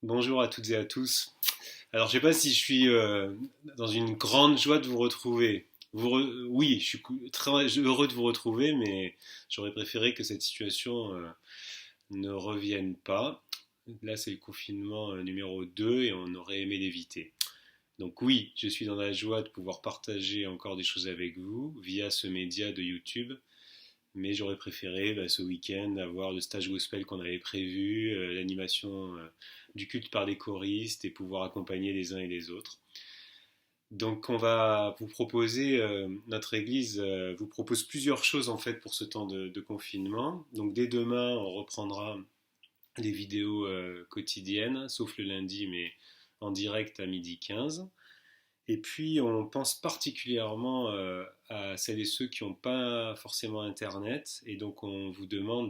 Bonjour à toutes et à tous. Alors, je ne sais pas si je suis dans une grande joie de vous retrouver. Oui, je suis très heureux de vous retrouver, mais j'aurais préféré que cette situation ne revienne pas. Là, c'est le confinement numéro 2 et on aurait aimé l'éviter. Donc oui, je suis dans la joie de pouvoir partager encore des choses avec vous via ce média de YouTube. Mais j'aurais préféré ce week-end avoir le stage gospel qu'on avait prévu, l'animation du culte par les choristes et pouvoir accompagner les uns et les autres. Donc on va vous proposer, notre église vous propose plusieurs choses en fait pour ce temps de confinement. Donc dès demain on reprendra les vidéos quotidiennes, sauf le lundi mais en direct à 12h15. Et puis, on pense particulièrement à celles et ceux qui n'ont pas forcément Internet. Et donc, on vous demande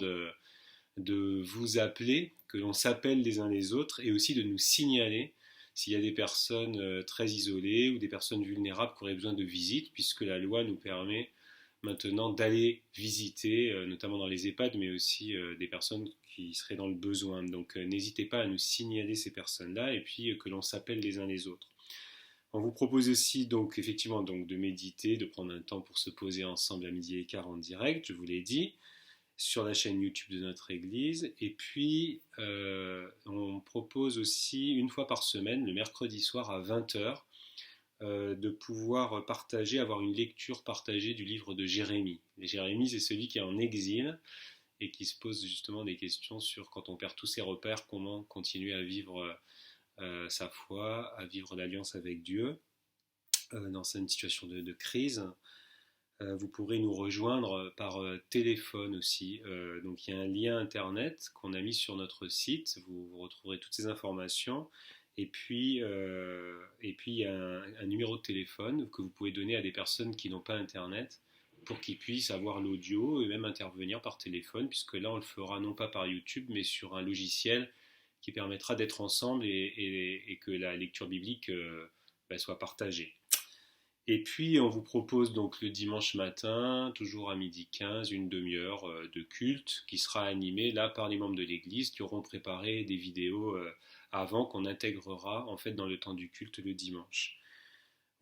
de vous appeler, que l'on s'appelle les uns les autres, et aussi de nous signaler s'il y a des personnes très isolées ou des personnes vulnérables qui auraient besoin de visite, puisque la loi nous permet maintenant d'aller visiter, notamment dans les EHPAD, mais aussi des personnes qui seraient dans le besoin. Donc, n'hésitez pas à nous signaler ces personnes-là, et puis que l'on s'appelle les uns les autres. On vous propose aussi donc effectivement donc de méditer, de prendre un temps pour se poser ensemble à 12h15 en direct, je vous l'ai dit, sur la chaîne YouTube de notre église. Et puis on propose aussi une fois par semaine, le mercredi soir à 20h, de pouvoir partager, avoir une lecture partagée du livre de Jérémie. Et Jérémie, c'est celui qui est en exil et qui se pose justement des questions sur quand on perd tous ses repères, comment continuer à vivre sa foi, à vivre l'alliance avec Dieu dans une situation de crise. Vous pourrez nous rejoindre par téléphone aussi. Donc il y a un lien internet qu'on a mis sur notre site. Vous retrouverez toutes ces informations. Et puis il y a un numéro de téléphone que vous pouvez donner à des personnes qui n'ont pas internet pour qu'ils puissent avoir l'audio et même intervenir par téléphone, puisque là on le fera non pas par YouTube mais sur un logiciel qui permettra d'être ensemble et que la lecture biblique soit partagée. Et puis on vous propose donc le dimanche matin, toujours à 12h15, une demi-heure de culte qui sera animée là par les membres de l'église qui auront préparé des vidéos avant qu'on intégrera en fait dans le temps du culte le dimanche.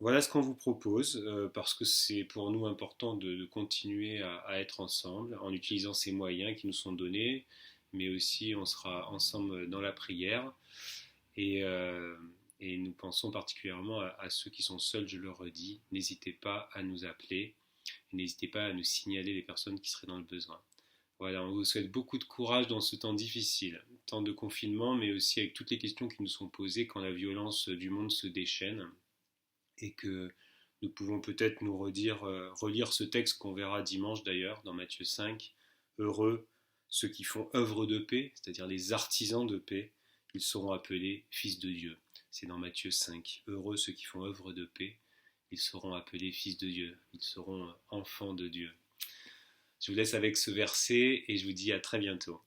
Voilà ce qu'on vous propose parce que c'est pour nous important de continuer à être ensemble en utilisant ces moyens qui nous sont donnés, mais aussi on sera ensemble dans la prière et, euh, et nous pensons particulièrement à ceux qui sont seuls, je le redis, n'hésitez pas à nous appeler, et n'hésitez pas à nous signaler les personnes qui seraient dans le besoin. Voilà, on vous souhaite beaucoup de courage dans ce temps difficile, temps de confinement, mais aussi avec toutes les questions qui nous sont posées quand la violence du monde se déchaîne et que nous pouvons peut-être nous relire ce texte qu'on verra dimanche d'ailleurs dans Matthieu 5. Heureux ceux qui font œuvre de paix, c'est-à-dire les artisans de paix, ils seront appelés fils de Dieu. C'est dans Matthieu 5. Heureux ceux qui font œuvre de paix, ils seront appelés fils de Dieu, ils seront enfants de Dieu. Je vous laisse avec ce verset et je vous dis à très bientôt.